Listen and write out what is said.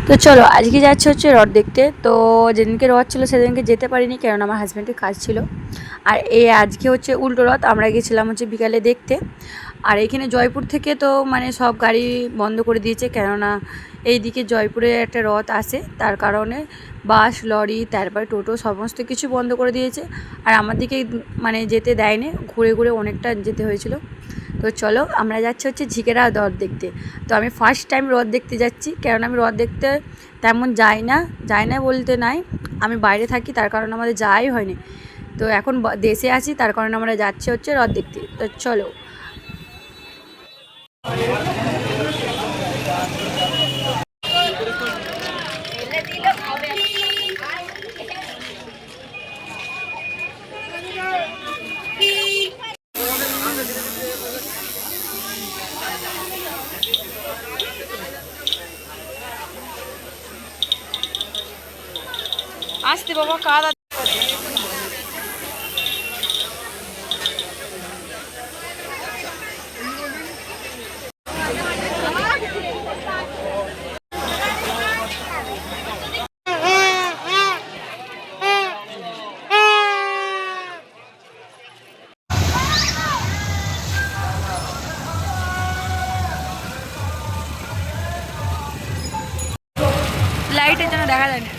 তো চলো আজকে যাচ্ছে হচ্ছে রথ দেখতে। তো যেদিনকে রথ ছিল সেদিনকে যেতে পারিনি, কারণ আমার হাজব্যান্ডের কাজ ছিল। আর এই আজকে হচ্ছে উল্টো রথ, আমরা গেছিলাম হচ্ছে বিকালে দেখতে। আর এখানে জয়পুর থেকে তো মানে সব গাড়ি বন্ধ করে দিয়েছে, কেননা এইদিকে জয়পুরে একটা রথ আসে, তার কারণে বাস লরি তারপরে টোটো সমস্ত কিছু বন্ধ করে দিয়েছে। আর আমার দিকে মানে যেতে দেয়নি, ঘুরে ঘুরে অনেকটা যেতে হয়েছিল। তো চলো আমরা যাচ্ছি হচ্ছে ঝিকেরা রথ দেখতে। তো আমি ফার্স্ট টাইম রথ দেখতে যাচ্ছি, কারণ আমি রথ দেখতে তেমন যাই না বলতে নাই, আমি বাইরে থাকি, তার কারণে আমাদের যাওয়াই হয়নি। তো এখন দেশে আছি, তার কারণে আমরা যাচ্ছি হচ্ছে রথ দেখতে। তো চলো। আসতে বাবা কাদা লাইটের জন্য দেখা যায় না।